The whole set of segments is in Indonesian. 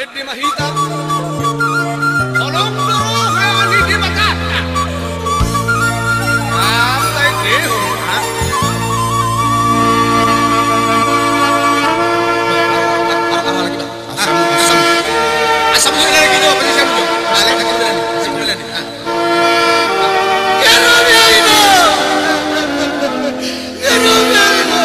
Pwede mahita. Tolong dulu hewan ini makan. Santai deh. Asam juga lagi tuh, pasti asam juga. Balik lagi bulan, asam bulan. Ya Rabbi itu. Ya Rabbi itu.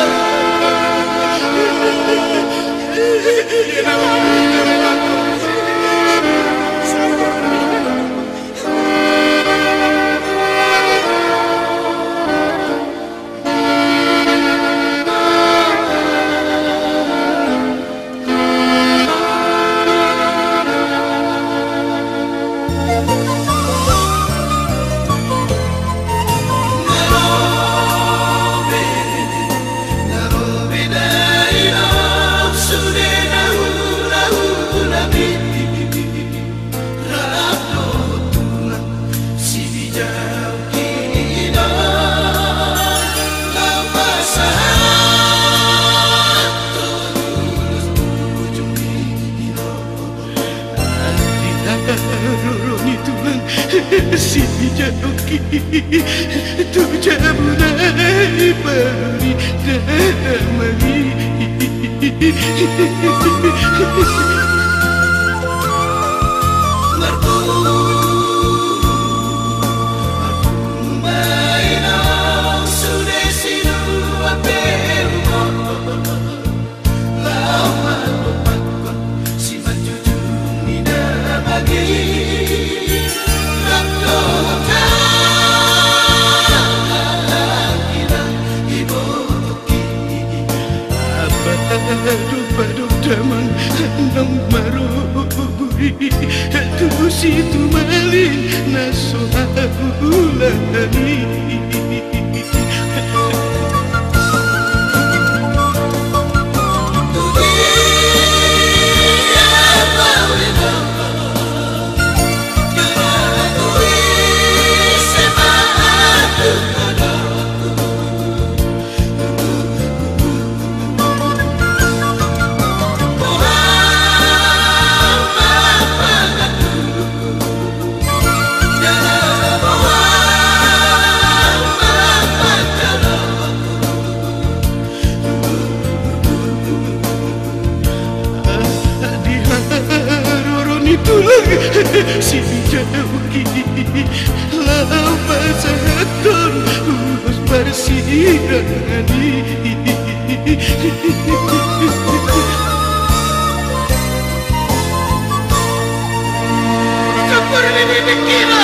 Si Janoki tuja bunai pari damai Badok damang nang maroi tu situ malin naso ulani si Janoki lama seton us bersirani seperti ini kira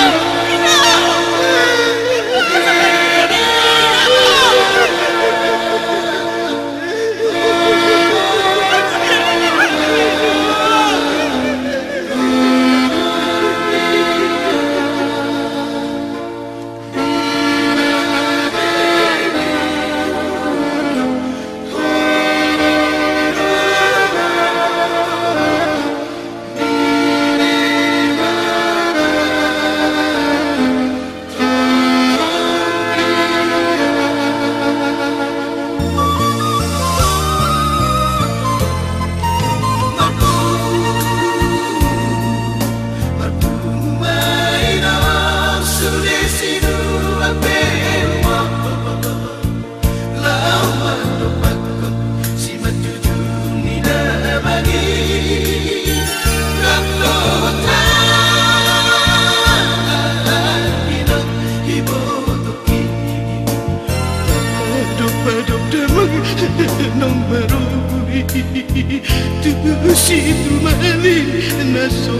tu situ malin naso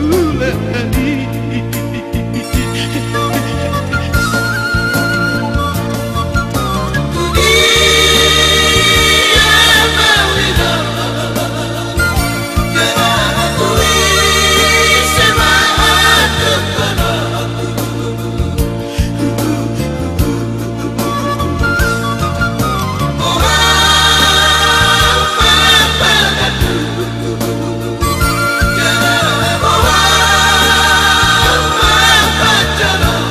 ulani Jana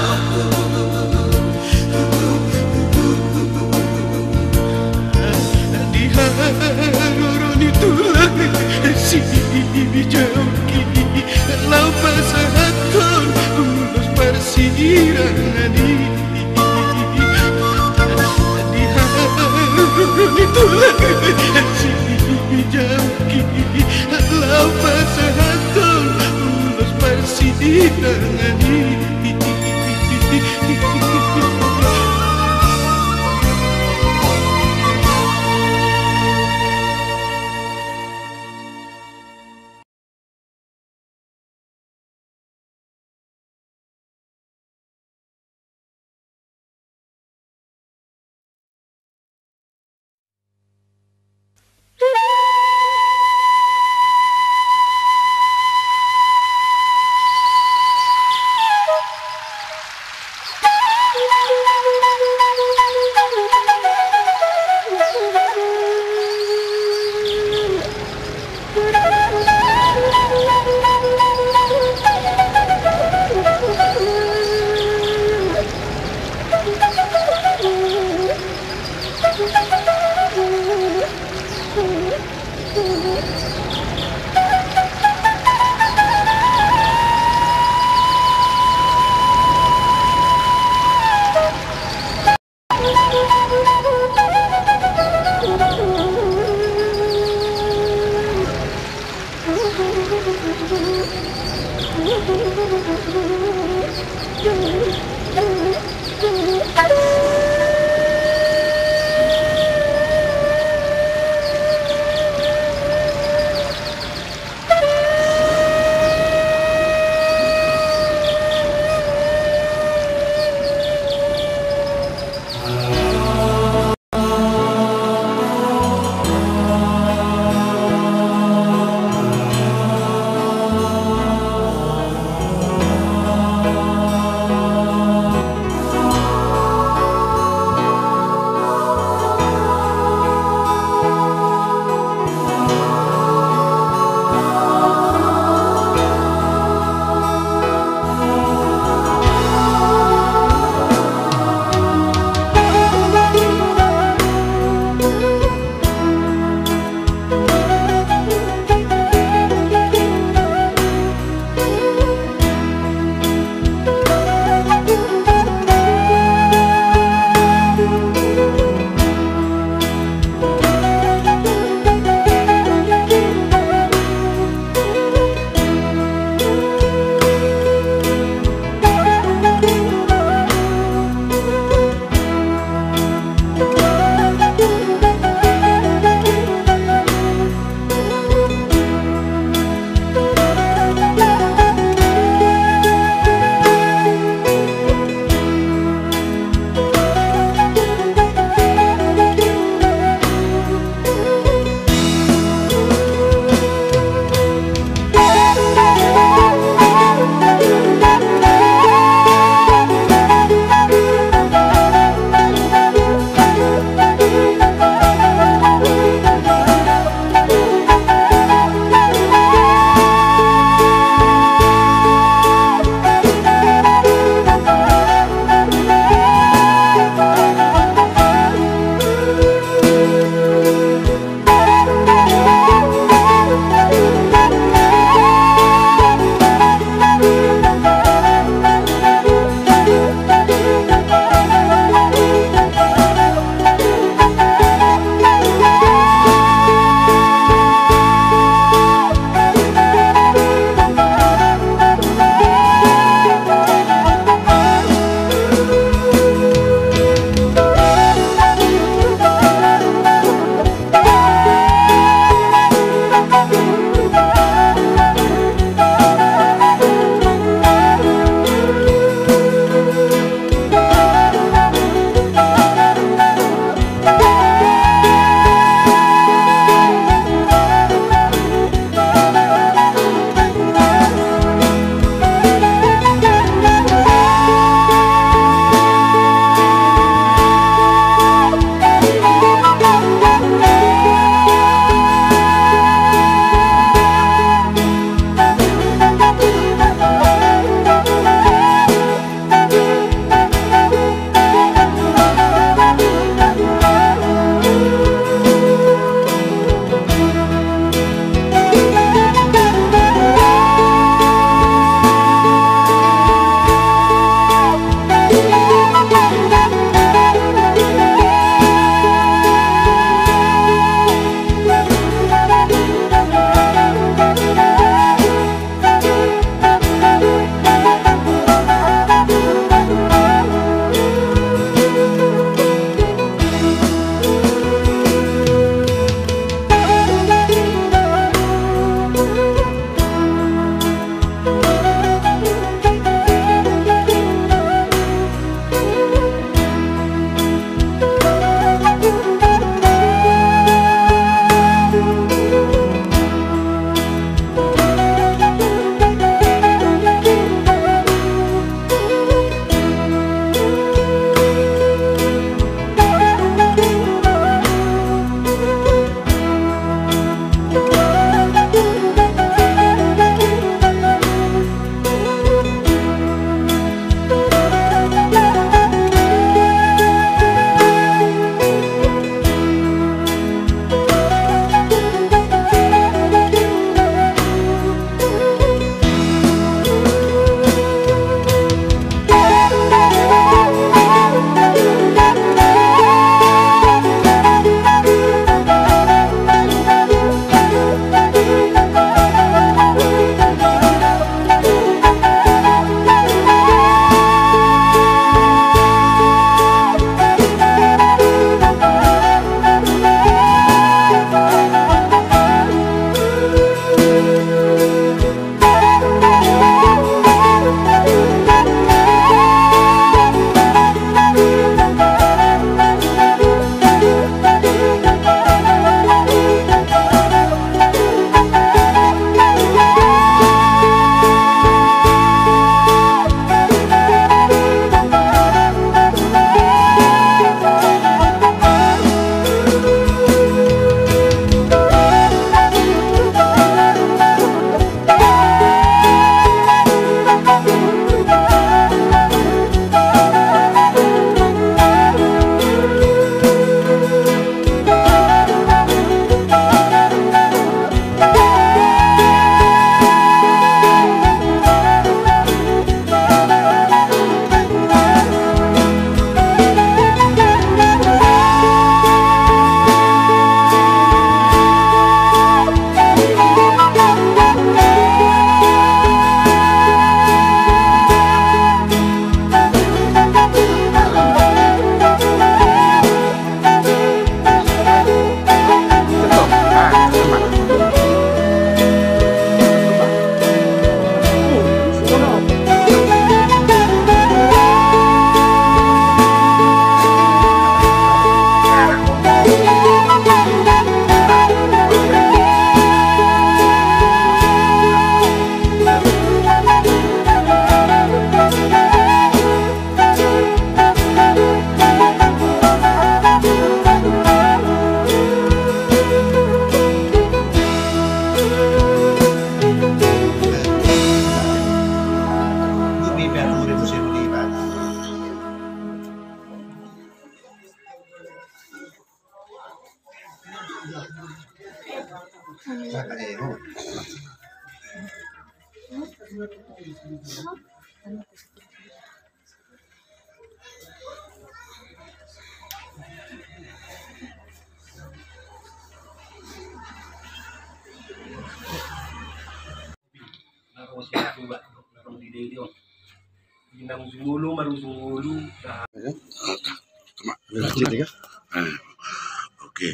Oke.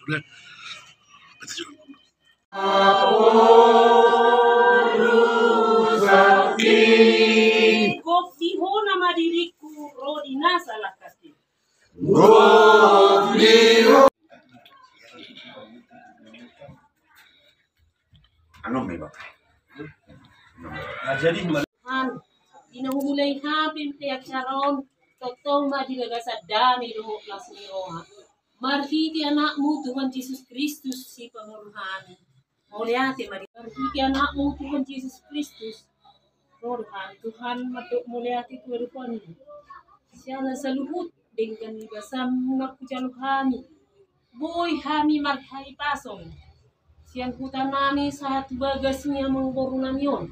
Sudah. Gofiho nama diriku Rodina salah kaki. Ano may ba? Jadi Inahumulay hapin tiyak saron totong madilaga sa dami luho las niyo ha. Marhiti anakmu Tuhan Yesus Kristus si penguruhan. Mulyati marhiti anakmu Tuhan Yesus Kristus. Tuhan matuk mulyati Tuhan. Siya sa luhut dengan gasam nakujaluhani. Boy hami marhay pasong. Siyan kutanami sa bagasnya mengkorunan yon.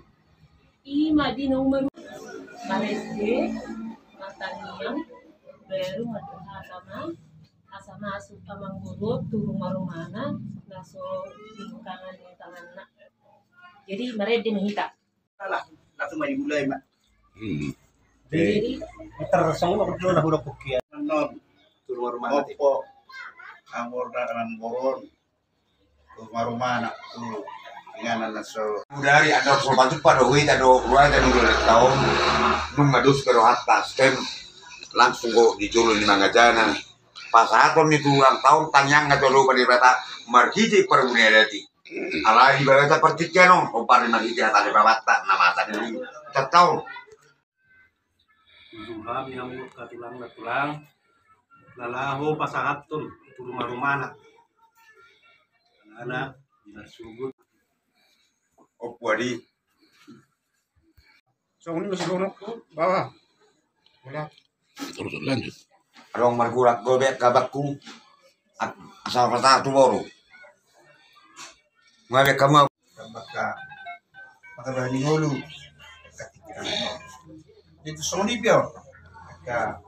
Ima di nomor Malese matangiyang baru madhahama asa masuk amang gurut turung marumana naso tingkangan yung tangan na. Jadi mereka menghita. langsung main mulai mak. Jadi Tersong nak dulu dah udah kukian. Non, Turun rumah nanti. opo, amor na kanan boron, rumah anak tu, inganan na so. Dari ada formato pada wait ada ruang dan udah tahun mengadus ke atas tem langsung kok dijual di mangajana pas atom itu ulang tahun tanyang atau lu pada bata marhiti permunedati ala di bata pertikano o pari marhiti atale babata nama tadi tahun Tuhan yang katulang na tulang. Lalaho pasahatun itu rumah-rumah anak nasugut. o puari So, ini masih dorong bawah. Wala. terus lanjut rong margurak gobek kabakku asal kata tu baru ngabe kamu Baka, makabani hulu, dito sa Olivio, ka,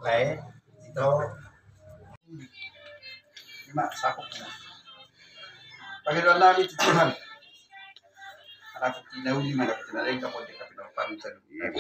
lae, dito, lima, sakop na. Panginoon namin ito Tuhan, anak ko tinahuli, malapit na rin kapag di ka pinapangin sa lupa.